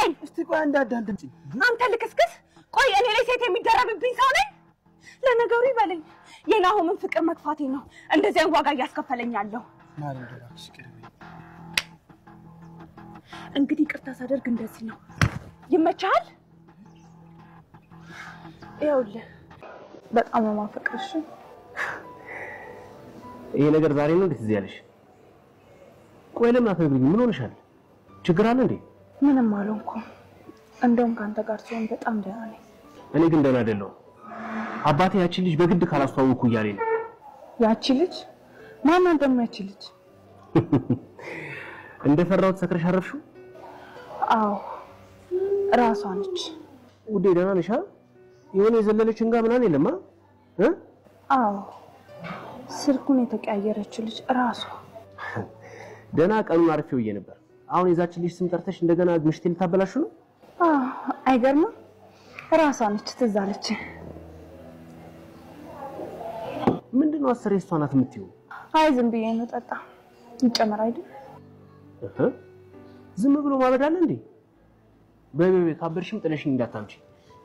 ልቀቀኝ እስቲ ቆይ አንዳንድ አንተ ልክስክስ ቆይ እኔ ላይ ሴት የሚደረብብኝ ሰው ነኝ ለነገሩ ይበለኝ የናሆምን ፍቅር መክፋቴ ነው እንደዚህ ዋጋ ያስከፈለኛለሁ ማርያም ደባክሽ ቅርብ እንግዲህ ቅርታ ሳደርግ እንደዚህ ነው ይመቻል ይኸውልህ በጣም ነው ማፈቅርሽ ይሄ ነገር ዛሬ ነው እንደዚህ ያለሽ ቆይ ለምን አትነግሪኝ ምን ሆነሻል ችግር አለ እንዴ ምንም አልሆንኩም እንደውም ካንተ ጋር ሲሆን በጣም ደህና ነኝ እኔ ግን ደህና አይደለሁም አባቴ ያቺ ልጅ በግድ ካላስተዋወኩ እያለኝ ነው ያቺ ልጅ ማን እንደም ያቺ ልጅ እንደፈራሁት ሰክረሽ አረፍሽው አዎ ራሷ ነች ውዴ ደህና ነሽ የሆነ የዘለለች እንጋ ምናምን የለማ አዎ ስልኩን የተቀያየረች ልጅ ራሷ ደህና ቀኑን አርፌው እየ ነበር አሁን የዛች ልጅ ስም ጠርተሽ እንደገና ምሽቴ ልታበላሹ ነው አይገርምም ራሷ ነች ትዝ አለች ምንድነው አሰሬ እሷ ናት የምትይው አይ ዝም ብዬ ነው ጠጣ ይጨመር አይደል ዝም ብሎ ማበድ አለ እንዴ በቤቤ ካብርሽም ጥለሽኝ እንዳታምጪ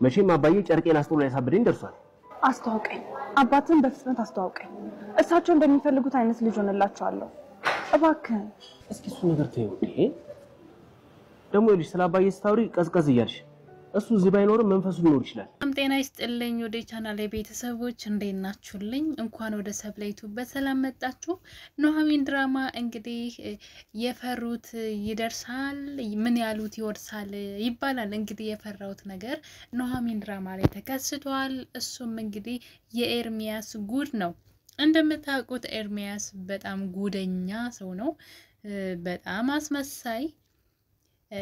መቼም አባዬ ጨርቄን አስጥሎ ያሳበደኝ ደርሷል አስተዋውቀኝ አባትን በፍጥነት አስተዋውቀኝ እሳቸው እንደሚፈልጉት አይነት ልጅ ሆነላቸዋለሁ እባክህ እስኪ እሱ ነገር ተይው እንዴ ደሞ ልጅ ስላባዬ ስታውሪ ቀዝቀዝ ይያልሽ እሱ እዚህ ባይኖር መንፈሱ ሊኖር ይችላል ጤና ይስጥልኝ ወደ ቻናሌ ቤተሰቦች እንደናችሁልኝ እንኳን ወደ ሰብላይቱ በሰላም መጣችሁ ኑሐሚን ድራማ እንግዲህ የፈሩት ይደርሳል ምን ያሉት ይወርሳል ይባላል እንግዲህ የፈራውት ነገር ኑሐሚን ድራማ ላይ ተከስቷል እሱም እንግዲህ የኤርሚያስ ጉድ ነው እንደምታውቁት ኤርሚያስ በጣም ጉደኛ ሰው ነው በጣም አስመሳይ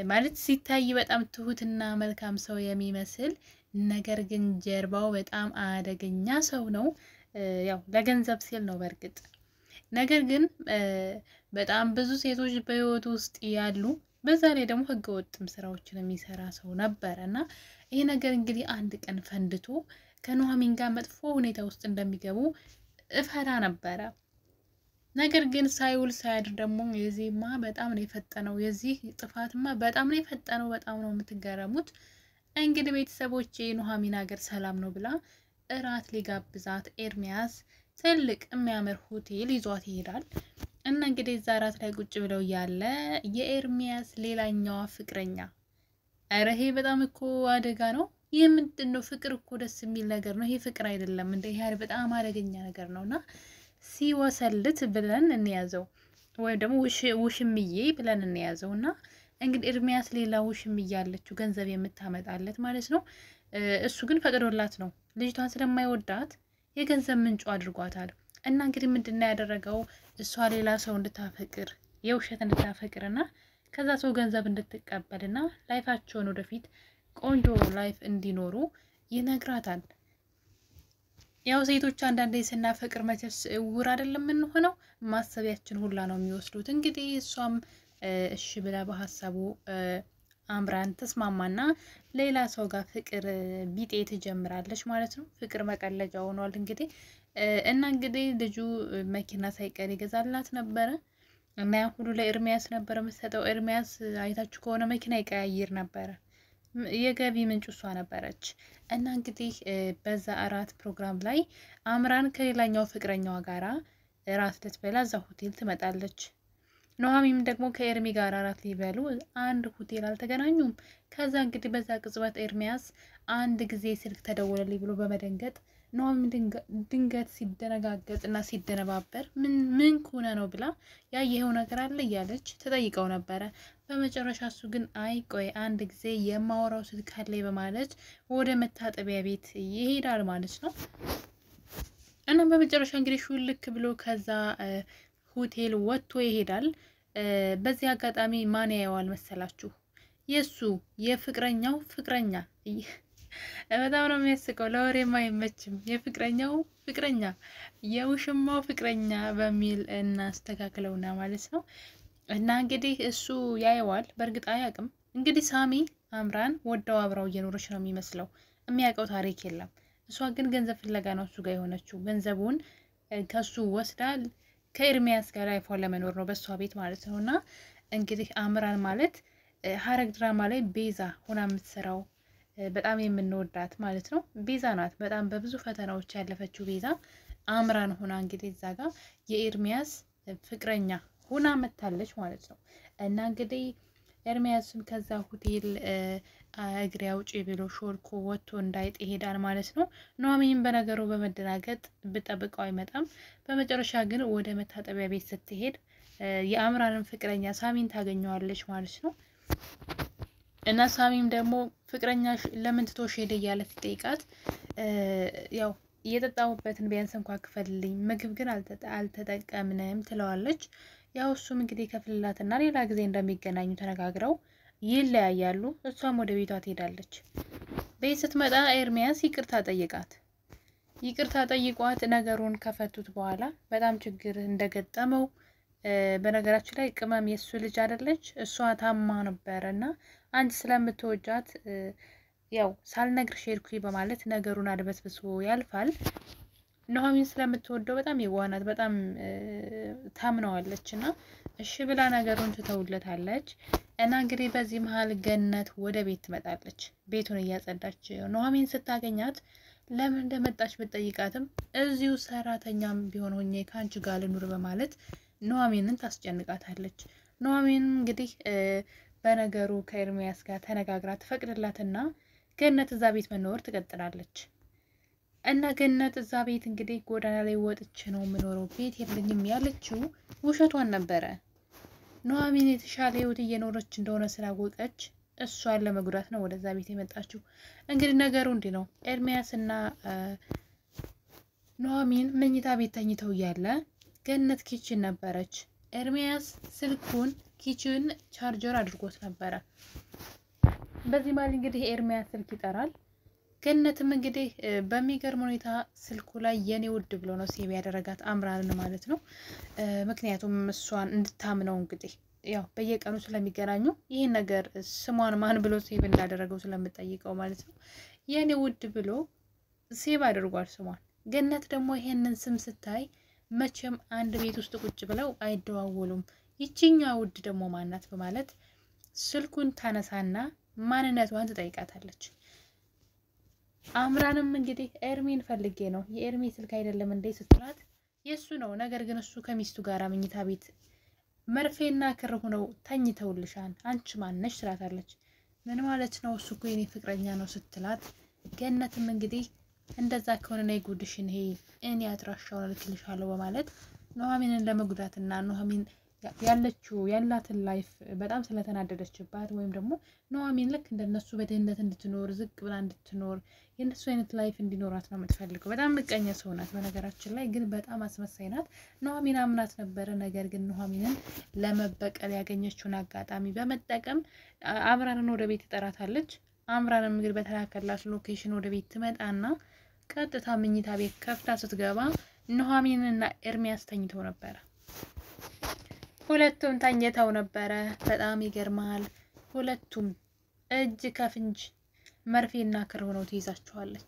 ማለት ሲታይ በጣም ትሁትና መልካም ሰው የሚመስል ነገር ግን ጀርባው በጣም አደገኛ ሰው ነው ያው ለገንዘብ ሲል ነው በርግጥ ነገር ግን በጣም ብዙ ሴቶች በህይወቱ ውስጥ ያሉ በዛ ላይ ደግሞ ህገወጥም ስራዎችን የሚሰራ ሰው ነበርና ይሄ ነገር እንግዲህ አንድ ቀን ፈንድቶ ከኑሐሚን ጋር መጥፎ ሁኔታ ውስጥ እንደሚገቡ እፈራ ነበር ነገር ግን ሳይውል ሳይድር ደግሞ የዚህማ በጣም ነው የፈጠነው የዚህ ጥፋትማ በጣም ነው የፈጠነው በጣም ነው የምትገረሙት እንግዲህ ቤተሰቦቼ ኑሐሚን ሀገር ሰላም ነው ብላ እራት ሊጋብዛት ኤርሚያስ ትልቅ የሚያምር ሆቴል ይዟት ይሄዳል እና እንግዲህ እዛ እራት ላይ ቁጭ ብለው ያለ የኤርሚያስ ሌላኛዋ ፍቅረኛ አረሄ በጣም እኮ አደጋ ነው ይሄ ምንድነው ፍቅር እኮ ደስ የሚል ነገር ነው ይሄ ፍቅር አይደለም እንደ ይሄ በጣም አደገኛ ነገር ነውና ሲወሰልት ብለን እንያዘው ወይ ደግሞ ውሽምዬ ብለን እንያዘውና እንግዲህ ኤርሚያስ ሌላ ውሽምዬ ያለችው ገንዘብ የምታመጣለት ማለት ነው እሱ ግን ፈቅዶላት ነው ልጅቷን ስለማይወዳት የገንዘብ ምንጩ አድርጓታል እና እንግዲህ ምንድነው ያደረገው እሷ ሌላ ሰው እንድታፈቅር የውሸት እንድታፈቅርና ከዛ ሰው ገንዘብ እንድትቀበልና ላይፋቸውን ወደፊት ቆንጆ ላይፍ እንዲኖሩ ይነግራታል ያው ሴቶች አንዳንዴ ስናፈቅር መቼስ ውር አይደለም ምን ሆነው ማሰቢያችን ሁላ ነው የሚወስዱት እንግዲህ እሷም እሺ ብላ በሐሳቡ አምራን ተስማማና ሌላ ሰው ጋር ፍቅር ቢጤ ተጀምራለች ማለት ነው ፍቅር መቀለጃ ሆኗል እንግዲህ እና እንግዲህ ልጁ መኪና ሳይቀር ይገዛላት ነበር እና ያ ሁሉ ለኤርሚያስ ነበር መስጠው ኤርሚያስ አይታችሁ ከሆነ መኪና ይቀያይር ነበር የገቢ ምንጭ እሷ ነበረች እና እንግዲህ በዛ አራት ፕሮግራም ላይ አምራን ከሌላኛው ፍቅረኛዋ ጋራ ራት ልትበላ እዛ ሆቴል ትመጣለች ኑሐሚን ደግሞ ከኤርሚ ጋር አራት ሊበሉ አንድ ሆቴል አልተገናኙም ከዛ እንግዲህ በዛ ቅጽበት ኤርሚያስ አንድ ጊዜ ስልክ ተደወለልኝ ብሎ በመደንገጥ ኑሐሚን ድንገት ሲደነጋገጥና ሲደነባበር ምን ሆነ ነው ብላ ያየው ነገር አለ ያለች ተጠይቀው ነበር በመጨረሻ እሱ ግን አይ ቆይ አንድ ጊዜ የማወራው ስልክ አለ በማለት ወደ መታጠቢያ ቤት ይሄዳል ማለት ነው እና በመጨረሻ እንግዲህ ሹልክ ብሎ ከዛ ሆቴል ወጥቶ ይሄዳል በዚህ አጋጣሚ ማን ያየዋል መሰላችሁ የሱ የፍቅረኛው ፍቅረኛ በጣም ነው የሚያስቀው ለወሬ ማይመችም የፍቅረኛው ፍቅረኛ የውሽማው ፍቅረኛ በሚል እናስተካክለውና ማለት ነው እና እንግዲህ እሱ ያየዋል በርግጥ አያውቅም እንግዲህ ሳሚ አምራን ወደው አብራው እየኖረች ነው የሚመስለው የሚያውቀው ታሪክ የለም እሷ ግን ገንዘብ ፍለጋ ነው እሱ ጋር የሆነችው ገንዘቡን ከሱ ወስዳል ከኤርሚያስ ጋር አይፏ ለመኖር ነው በሷ ቤት ማለት ነውና እንግዲህ አምራን ማለት ሐረግ ድራማ ላይ ቤዛ ሆና የምትሰራው በጣም የምንወዳት ማለት ነው ቤዛ ናት። በጣም በብዙ ፈተናዎች ያለፈችው ቤዛ አምራን ሆና እንግዲህ እዛ ጋር የኤርሚያስ ፍቅረኛ ሆና መታለች ማለት ነው። እና እንግዲህ ኤርሚያስም ከዛ ሆቴል እግሬ አውጪ ብሎ ሾልኮ ወጥቶ እንዳይጥ ይሄዳል ማለት ነው። ኑሐሚንም በነገሩ በመደናገጥ ብጠብቀው አይመጣም። በመጨረሻ ግን ወደ መታጠቢያ ቤት ስትሄድ የአምራንን ፍቅረኛ ሳሚን ታገኘዋለች ማለት ነው። እና ሳሚም ደግሞ ፍቅረኛሽ ለምን ትቶሽ ሄደ እያለ ሲጠይቃት ያው እየጠጣሁበትን ቢያንስ እንኳን ክፈልልኝ፣ ምግብ ግን አልተጠቀምንም ትለዋለች። ያው እሱም እንግዲህ ከፍልላትና ሌላ ጊዜ እንደሚገናኙ ተነጋግረው ይለያያሉ። እሷም ወደ ቤቷ ትሄዳለች። ቤት ስትመጣ ኤርሚያስ ይቅርታ ጠይቃት። ይቅርታ ጠይቋት ነገሩን ከፈቱት በኋላ በጣም ችግር እንደገጠመው በነገራችን ላይ ቅመም የሱ ልጅ አይደለች፣ እሷ ታማ ነበረና አንቺ ስለምትወጃት ያው ሳልነግርሽ ሄድኩኝ በማለት ነገሩን አድበስብሶ ያልፋል። ኑሐሚን ስለምትወደው በጣም የዋናት በጣም ታምነዋለች እና እሺ ብላ ነገሩን ትተውለታለች። እና እንግዲህ በዚህ መሀል ገነት ወደ ቤት ትመጣለች። ቤቱን እያጸዳች ኑሐሚን ስታገኛት ለምን እንደመጣች ብትጠይቃትም እዚሁ ሰራተኛም ቢሆን ሆኜ ከአንቺ ጋር ልኑር በማለት ኑሐሚንን ታስጨንቃታለች። ኑሐሚን እንግዲህ በነገሩ ከኤርሚያስ ጋር ተነጋግራ ትፈቅድላትና ገነት እዛ ቤት መኖር ትቀጥላለች። እና ገነት እዛ ቤት እንግዲህ ጎዳና ላይ ወጥቼ ነው የምኖረው ቤት የለኝም ያለችው ውሸቷን ነበረ። ኑሐሚን የተሻለ ህይወት እየኖረች እንደሆነ ስላወቀች እሷን ለመጉዳት ነው ወደዛ ቤት የመጣችው። እንግዲህ ነገሩ እንዲህ ነው። ኤርሚያስና ኑሐሚን መኝታ ቤት ተኝተው እያለ ገነት ኪችን ነበረች። ኤርሚያስ ስልኩን ኪችን ቻርጀር አድርጎት ነበረ። በዚህ ማለት እንግዲህ ኤርሚያስ ስልክ ይጠራል። ገነትም እንግዲህ በሚገርም ሁኔታ ስልኩ ላይ የኔ ውድ ብሎ ነው ሴቭ ያደረጋት አምራንን ማለት ነው። ምክንያቱም እሷን እንድታምነው እንግዲህ ያው በየቀኑ ስለሚገናኙ ይህን ነገር ስሟን ማን ብሎ ሴቭ እንዳደረገው ስለምጠይቀው ማለት ነው የኔ ውድ ብሎ ሴቭ አድርጓል ስሟን። ገነት ደግሞ ይሄንን ስም ስታይ መቼም አንድ ቤት ውስጥ ቁጭ ብለው አይደዋወሉም። ይቺኛ ውድ ደግሞ ማናት በማለት ስልኩን ታነሳና ማንነቷን ትጠይቃታለች። አምራንም እንግዲህ ኤርሚን ፈልጌ ነው የኤርሚ ስልክ አይደለም እንዴ ስትላት የሱ ነው፣ ነገር ግን እሱ ከሚስቱ ጋር መኝታ ቤት መርፌና ክር ሆነው ተኝተውልሻል፣ አንቺ ማነሽ ትላታለች። ምን ማለት ነው እሱ እኮ የኔ ፍቅረኛ ነው ስትላት ገነትም እንግዲህ እንደዛ ከሆነ ነው ጉድሽን ይሄ እኔ አድራሻውን ልክልሻለሁ በማለት ኑሐሚንን ለመጉዳትና ኑሐሚን ያላትን ላይፍ በጣም ስለተናደደችባት ወይም ደግሞ ኑሐሚን ልክ እንደነሱ በድህነት እንድትኖር ዝቅ ብላ እንድትኖር የነሱ አይነት ላይፍ እንዲኖራት ነው የምትፈልገው። በጣም ምቀኛ ሰው ናት በነገራችን ላይ፣ ግን በጣም አስመሳይ ናት። ኑሐሚን አምናት ነበረ። ነገር ግን ኑሐሚንን ለመበቀል ያገኘችውን አጋጣሚ በመጠቀም አምራንን ወደ ቤት ትጠራታለች። አምራንም እንግዲህ በተላከላት ሎኬሽን ወደ ቤት ትመጣና ቀጥታ መኝታ ቤት ከፍታ ስትገባ ኑሐሚንና ኤርሚያስ ተኝተው ነበረ። ሁለቱም ተኝተው ነበረ። በጣም ይገርማል። ሁለቱም እጅ ከፍንጅ መርፌና ክር ሆነው ትይዛቸዋለች።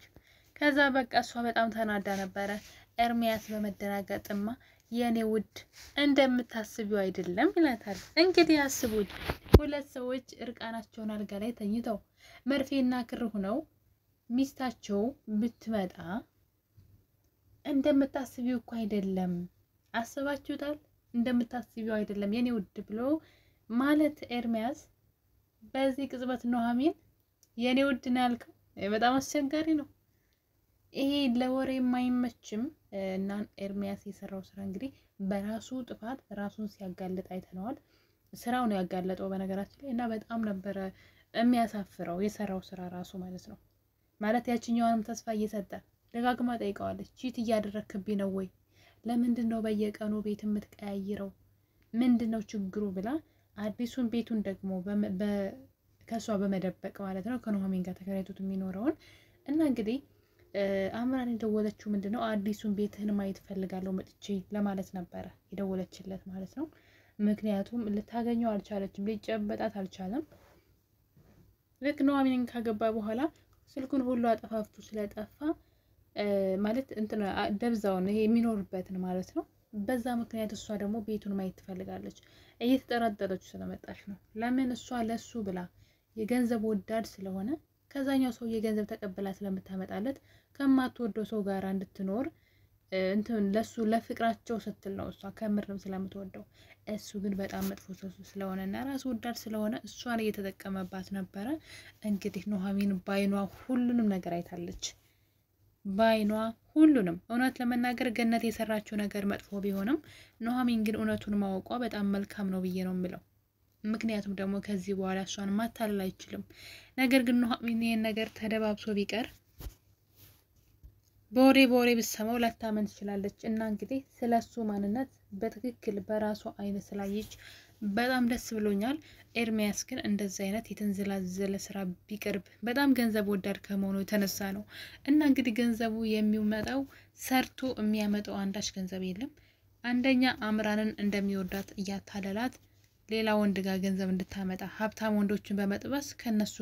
ከዛ በቃ እሷ በጣም ተናዳ ነበረ። ኤርሚያስ በመደናገጥማ የኔ ውድ እንደምታስቢው አይደለም ይላታል። እንግዲህ አስቡት፣ ሁለት ሰዎች እርቃናቸውን አልጋ ላይ ተኝተው መርፌና ክር ሆነው ሚስታቸው ብትመጣ እንደምታስቢው እኮ አይደለም። አስባችሁታል? እንደምታስቢው አይደለም የኔ ውድ ብሎ ማለት ኤርሚያስ በዚህ ቅጽበት ኑሐሚን የኔ ውድ ነው ያልከው በጣም አስቸጋሪ ነው። ይሄ ለወሬ የማይመችም እና ኤርሚያስ የሰራው ስራ እንግዲህ በራሱ ጥፋት ራሱን ሲያጋልጥ አይተነዋል። ስራው ነው ያጋለጠው በነገራችን ላይ እና በጣም ነበረ የሚያሳፍረው የሰራው ስራ ራሱ ማለት ነው። ማለት ያቺኛዋንም ተስፋ እየሰጠ ደጋግማ ጠይቀዋለች። ቺት እያደረክብኝ ነው ወይ? ለምንድን ነው በየቀኑ ቤት የምትቀያይረው? ምንድነው ችግሩ ብላ አዲሱን ቤቱን ደግሞ ከሷ በመደበቅ ማለት ነው ከኑሐሚን ጋር ተከራይቶት የሚኖረውን እና እንግዲህ አምራን የደወለችው ምንድነው አዲሱን ቤትህን ማየት ፈልጋለሁ መጥቼ ለማለት ነበረ የደወለችለት ማለት ነው። ምክንያቱም ልታገኘው አልቻለችም፣ ሊጨበጣት አልቻለም። ልክ ኑሐሚንን ካገባ በኋላ ስልኩን ሁሉ አጠፋፍቱ ስለጠፋ ማለት እንትን ደብዛውን ይሄ የሚኖርበትን ማለት ነው በዛ ምክንያት እሷ ደግሞ ቤቱን ማየት ትፈልጋለች። እየተጠራጠረች ስለመጣች ነው። ለምን እሷ ለሱ ብላ የገንዘብ ወዳድ ስለሆነ ከዛኛው ሰው የገንዘብ ተቀበላ ስለምታመጣለት ከማትወደው ሰው ጋር እንድትኖር እንትን ለሱ ለፍቅራቸው ስትል ነው እሷ ከምርም ስለምትወደው። እሱ ግን በጣም መጥፎ ሰው ስለሆነና ራስ ወዳድ ስለሆነ እሷን እየተጠቀመባት ነበረ። እንግዲህ ኑሐሚን ባይኗ ሁሉንም ነገር አይታለች። ባይኗ ሁሉንም እውነት ለመናገር ገነት የሰራችው ነገር መጥፎ ቢሆንም ኑሐሚን ግን እውነቱን ማወቋ በጣም መልካም ነው ብዬ ነው የምለው። ምክንያቱም ደግሞ ከዚህ በኋላ እሷን ማታለል አይችልም። ነገር ግን ኑሐሚን ይሄን ነገር ተደባብሶ ቢቀር በወሬ ብትሰማው ላታመን ትችላለች። እና እንግዲህ ስለሱ ማንነት በትክክል በራሷ አይነት ስላየች በጣም ደስ ብሎኛል። ኤርሚያስ ግን እንደዚህ አይነት የተንዘላዘለ ስራ ቢቀርብ በጣም ገንዘብ ወዳድ ከመሆኑ የተነሳ ነው። እና እንግዲህ ገንዘቡ የሚመጣው ሰርቶ የሚያመጣው አንዳች ገንዘብ የለም። አንደኛ አምራንን እንደሚወዳት እያታለላት ሌላ ወንድ ጋር ገንዘብ እንድታመጣ ሀብታም ወንዶችን በመጥበስ ከነሱ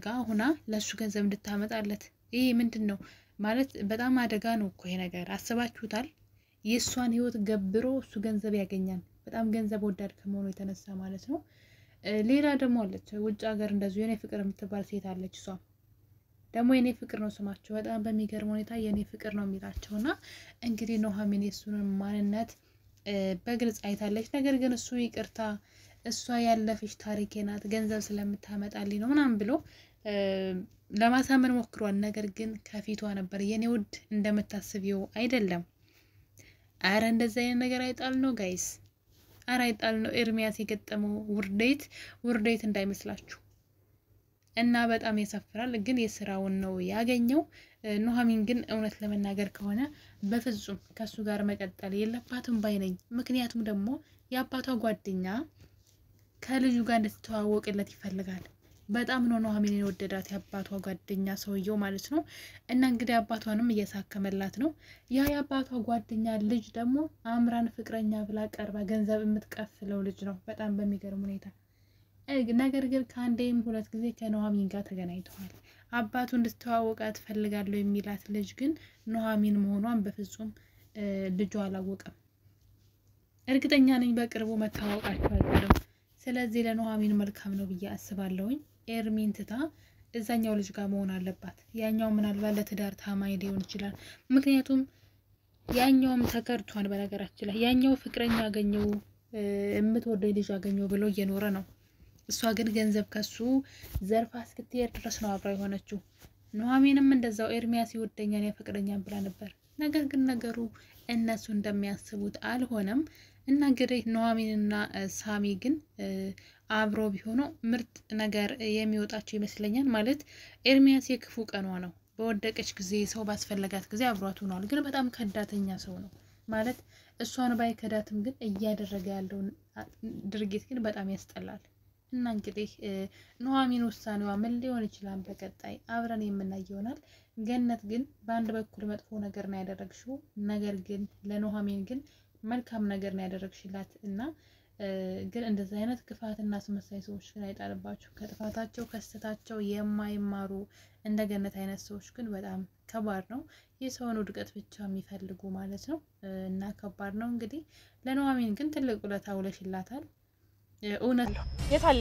ጋር ሁና ለሱ ገንዘብ እንድታመጣለት ይሄ ምንድን ነው ማለት? በጣም አደጋ ነው እኮ ይሄ ነገር። አስባችሁታል? የእሷን ህይወት ገብሮ እሱ ገንዘብ ያገኛል። በጣም ገንዘብ ወዳድ ከመሆኑ የተነሳ ማለት ነው። ሌላ ደግሞ አለች ውጭ ሀገር እንደዚሁ የኔ ፍቅር የምትባል ሴት አለች። እሷ ደግሞ የኔ ፍቅር ነው ስማቸው። በጣም በሚገርም ሁኔታ የኔ ፍቅር ነው የሚላቸውና እንግዲህ ኑሐሚን የሱን ማንነት በግልጽ አይታለች። ነገር ግን እሱ ይቅርታ እሷ ያለፈች ታሪኬ ናት ገንዘብ ስለምታመጣልኝ ነው ምናምን ብሎ ለማሳመን ሞክሯል። ነገር ግን ከፊቷ ነበር የኔ ውድ እንደምታስቢው አይደለም። አረ እንደዛ አይነት ነገር አይጣል ነው ጋይስ፣ አረ አይጣል ነው። ኤርሚያስ የገጠመው ውርዴት እንዳይመስላችሁ እና በጣም ያሳፍራል። ግን የስራውን ነው ያገኘው። ኑሐሚን ግን እውነት ለመናገር ከሆነ በፍጹም ከሱ ጋር መቀጠል የለባትም ባይነኝ። ምክንያቱም ደግሞ የአባቷ ጓደኛ ከልጁ ጋር እንድትተዋወቅለት ይፈልጋል። በጣም ነው ኑሐሚን የወደዳት የአባቷ ጓደኛ ሰውየው ማለት ነው። እና እንግዲህ አባቷንም እያሳከመላት ነው። ያ የአባቷ ጓደኛ ልጅ ደግሞ አምራን ፍቅረኛ ብላ ቀርባ ገንዘብ የምትቀፍለው ልጅ ነው በጣም በሚገርም ሁኔታ። ነገር ግን ከአንዴም ሁለት ጊዜ ከኑሐሚን ጋር ተገናኝተዋል። አባቱ እንድትተዋወቃት ፈልጋለሁ የሚላት ልጅ ግን ኑሐሚን መሆኗን በፍጹም ልጁ አላወቀም። እርግጠኛ ነኝ በቅርቡ መታወቃቸው አይቀርም። ስለዚህ ለኑሐሚን መልካም ነው ብዬ አስባለሁኝ። ኤርሚን ትታ እዛኛው ልጅ ጋር መሆን አለባት። ያኛው ምናልባት ለትዳር ታማኝ ሊሆን ይችላል። ምክንያቱም ያኛውም ተከርቷል። በነገራችን ላይ ያኛው ፍቅረኛ አገኘው የምትወደው ልጅ አገኘው ብሎ እየኖረ ነው። እሷ ግን ገንዘብ ከሱ ዘርፋ እስክትሄድ ድረስ ነው አብራ የሆነችው። ኑሐሚንም እንደዛው ኤርሚያስ ይወደኛል ያፈቅረኛል ብላ ነበር። ነገር ግን ነገሩ እነሱ እንደሚያስቡት አልሆነም። እና እንግዲህ ኑሐሚንና ሳሚ ግን አብሮ ቢሆኑ ምርጥ ነገር የሚወጣቸው ይመስለኛል። ማለት ኤርሚያስ የክፉ ቀኗ ነው። በወደቀች ጊዜ ሰው ባስፈለጋት ጊዜ አብሯት ሆኗል። ግን በጣም ከዳተኛ ሰው ነው ማለት እሷን ባይከዳትም ግን እያደረገ ያለውን ድርጊት ግን በጣም ያስጠላል። እና እንግዲህ ኑሐሚን ውሳኔዋ ምን ሊሆን ይችላል በቀጣይ አብረን የምናይ ይሆናል። ገነት ግን በአንድ በኩል መጥፎ ነገር ነው ያደረግሽው፣ ነገር ግን ለኑሐሚን ግን መልካም ነገር ነው ያደረግሽላት። እና ግን እንደዚህ አይነት ክፋትና አስመሳይ ሰዎች ግን አይጣልባችሁ። ከጥፋታቸው ከስተታቸው የማይማሩ እንደ ገነት አይነት ሰዎች ግን በጣም ከባድ ነው። የሰውን ውድቀት ብቻ የሚፈልጉ ማለት ነው። እና ከባድ ነው። እንግዲህ ለኑሐሚን ግን ትልቅ ውለታ ውለሽላታል። እውነት የት አለ?